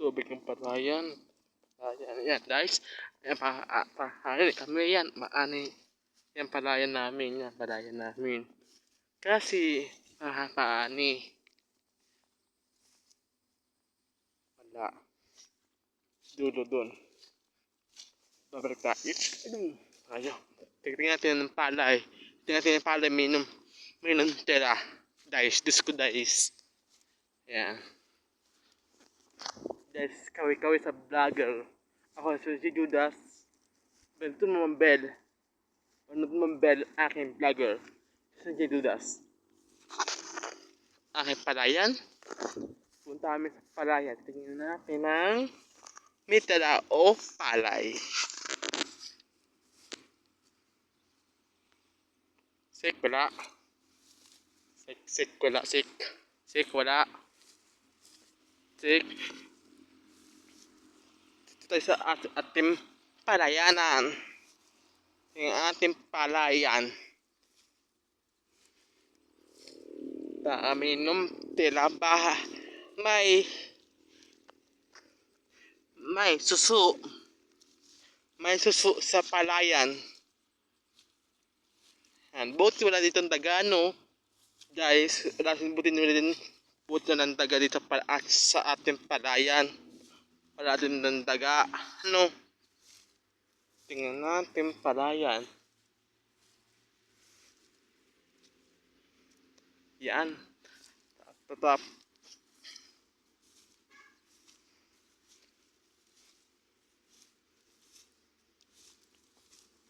tubig ng palayan. Palayan yan guys. Yan pahari kami yan. Maani yan palayan namin. Yan palayan namin. Kasi paani. Wala. Dulo dun. Babalik tayo. Tayo. Tignan natin ng palay. Tignan natin ng palay. May tela. Dice. Disco dice. Yan. Guys, kawi-kawi sa vlogger. Ako si Judas. Benton Mambel. Mambel, aking vlogger. Si Judas. Aking palayan. Punta kami sa palayan. Tingnan natin ng mitala o palay. Sik wala. Sik wala. Sik wala. Sik. Dito tayo sa ating palayanan. Yung ating palayan. Aminom tela baha. May susu. May susu sa palayan. Yan. Buti wala dito ang daga, no? Guys, buti nila din. Buti na ng daga dito sa ating palayan. Wala din ng daga. Ano? Tingnan natin palayan. Yan. Tatap.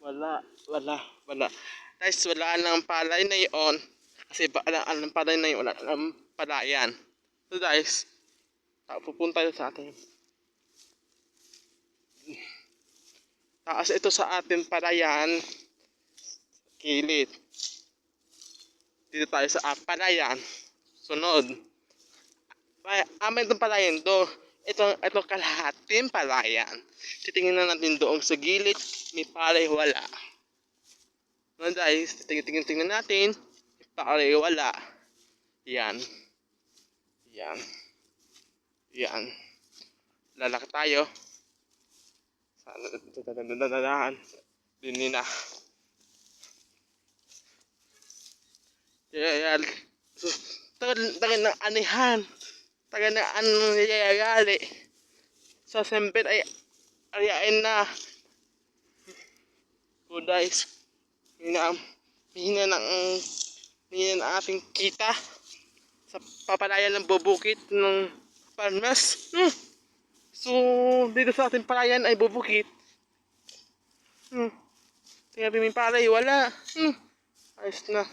Wala. Guys, wala nang palay na yun. Kasi ang palay na yun, wala nang palayan. So guys, pupunta tayo sa atin. Taas ito sa ating palayan. Kilid. Dito tayo sa palayan. Sunod. Amin itong palayan do. Ito kalahating palayan. Titingnan na natin doon sa gilid. May palay wala. No guys, tingnan natin. May palay wala. Yan. Lalaki tayo. Sana din na. Yan. Tagal ng anihan. Tagal na nangyayari. Sa sempit ay ayain na. So guys, hina ng ating kita sa papalayan ng bubukit ng Parnas. So dito sa ating palayan ay bubukit. Tingnan may palay, wala. Ayos na.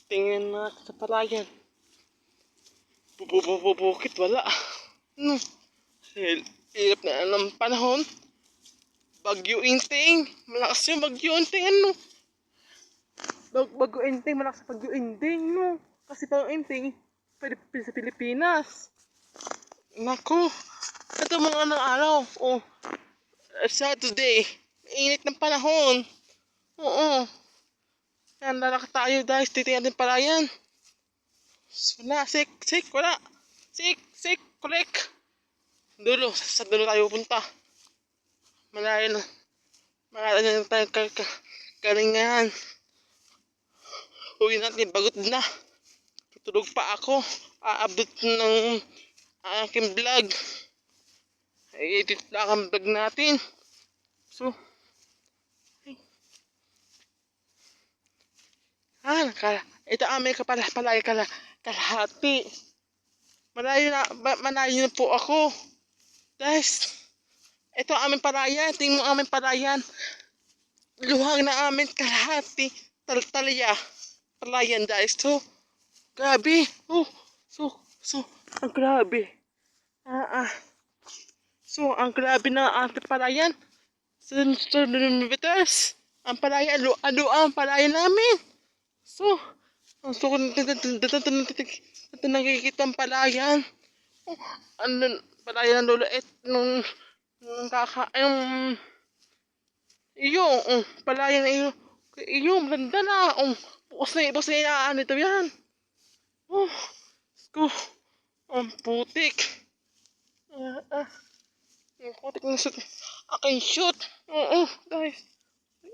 Tingnan na sa palayan. Bubukit, wala. Hirap na ng panahon. Bagyo Inting. Malakas yung Bagyo Inting, ano? Bagyo Inting, malakas Bagyo Inting, no? Kasi pang Inting, pwede sa Pilipinas. Naku. Ito mga ng araw. Saturday. Init ng panahon. Oo. Yan, lalaki tayo guys. Titingnan din palayan. Wala, sik, wala. Sik, correct. Dulo, sa dulo tayo pupunta. Malayo na tayo kalingahan. Uwi natin, bagot na. Tutulog pa ako. Aabot ng aking vlog. I-edit lang ang vlog natin. So, ito aming palay kalahati. Malayo na po ako. Guys, ito aming palayan. Tingnan mo aming palayan. Luhang na amin kalahati. Talya. Palayan guys. So, grabe. So, ang grabe. So, ang grabe na ating palayan. 7 meters. Ang palayan, ang palayan namin. So nakikita ang palayan. Palayan ng luluit nung palayan na iyo, maganda na. Bukas na ito yan. Ang putik. Ang putik na shoot. Aking shoot. Oo, guys.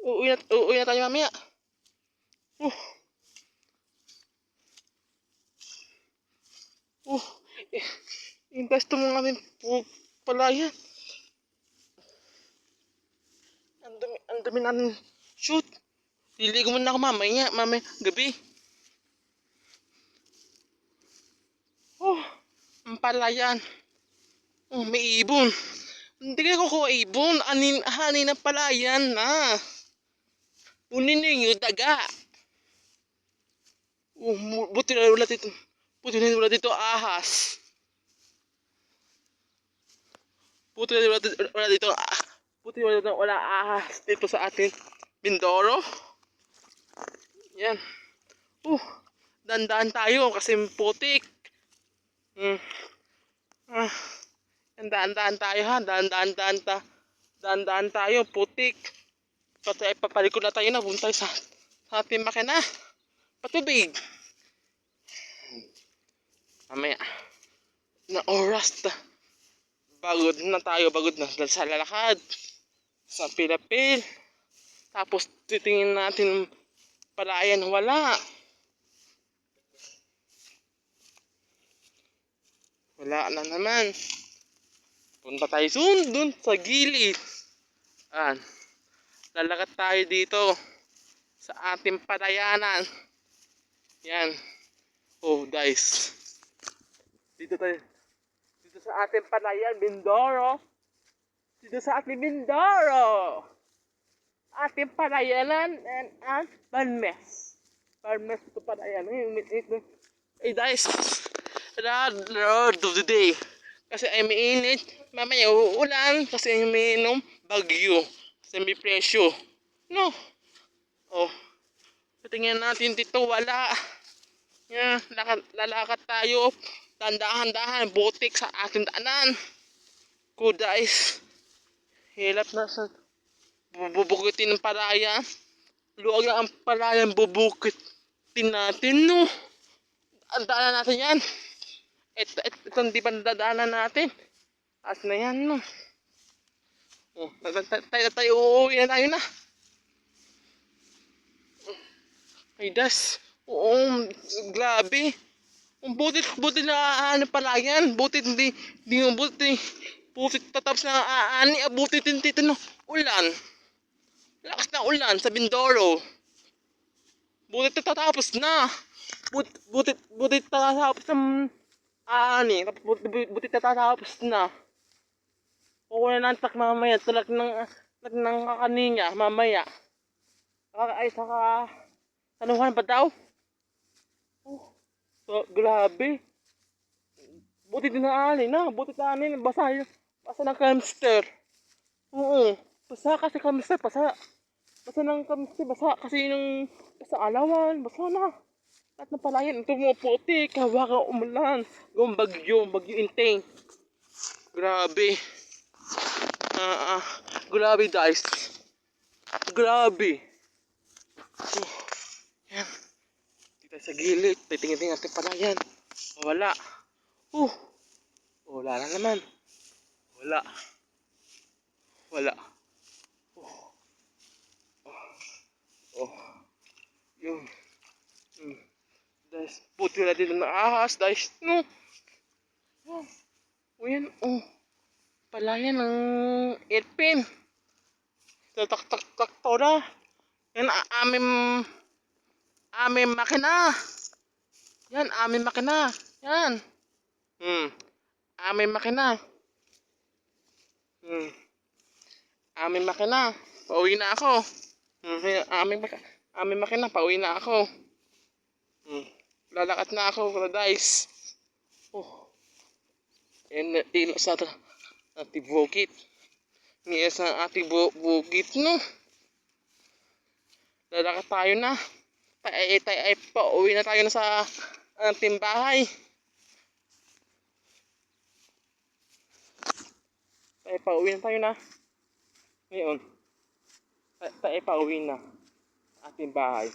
Uuwi na tayo mamaya. Uh, uh, eh, yung gusto mo nga palayan. Ang dumi natin shoot. Liligo muna ako mamaya gabi. Oh, ang palayan. Oh, may ibon. Hindi kayo kukuha ibon. Hanin ng palayan na. Punin niyo yung daga. Oh, buti na wala dito. Buti na wala dito ahas. Buti na wala dito. Buti na wala ahas dito sa atin. Mindoro. Yan. Dandan tayo kasi putik. Daan tayo ha. Daan tayo. Putik. Papalikod na tayo na. Punta tayo sa ating makina. Patubig. Mamaya. Na oras na. Bagod na. Dahil sa lalakad. Sa pilapil. Tapos titingin natin palayan. Wala. Wala na naman. Punta tayo dun sa gilid. Lalakad tayo dito sa ating palayanan. Yan. Oh guys. Dito sa ating palayan, Mindoro. Dito sa ating Mindoro. Ating palayanan and Balmes. Balmes ito palayan. Hey guys. Road of the day. Kasi ay mainit. Mamaya uulan. Kasi ay mainom bagyo. Kasi may presyo. No. Oh. Tingnan natin dito. Wala. Yan. Lalakad tayo. Dahan-dahan. Butik sa ating daanan. Guys. Hilap na sa bubukitin ng palayan. Luwag na ang palayan bubukitin natin. No. Ang daanan natin yan. Itong di ba dadaanan natin? As na yan, no? Oh, tayo uuwi na tayo na. Ay, das. Oo, grabe. Buti na pala yan. Buti tatapos na aani. Buti dito no. Ulan. Lakas na ulan sa Mindoro. Buti tatapos na. Buti tatapos ng buti tatapos na. Kukuha na ng truck mamaya. Truck ng kakaninya mamaya. Sanuhan ba daw? Oh, so, grabe. Buti din na alin na. Buti na alin. Basa ng hamster. Oo. Basa kasi hamster. Basa ng hamster. Basa kasi yung basa alawan. Basa na. At na palayan, ito mo putik, hawakan umulan, gawang bagyo inteng. Grabe. Grabe guys. Grabe. Yan. Dito sa gilid, titingin natin palayan. Wala. Wala na naman. Wala. Yun. Guys, buti na din ng ahas, guys, no? Yan, palayan ng airplane. Tak na. Yan, aming makina. Yan, aming makina. Yan. Aming makina. Aming makina. Pauwi na ako. Aming makina, pauwi na ako. Lalakat na ako, guys. Ilo sa ating bukit. Ngayon sa ating bukit, no? Lalakat tayo na. Pauwi na tayo na sa ating bahay. Pauwi na tayo na. Ngayon. Pauwi na ating bahay.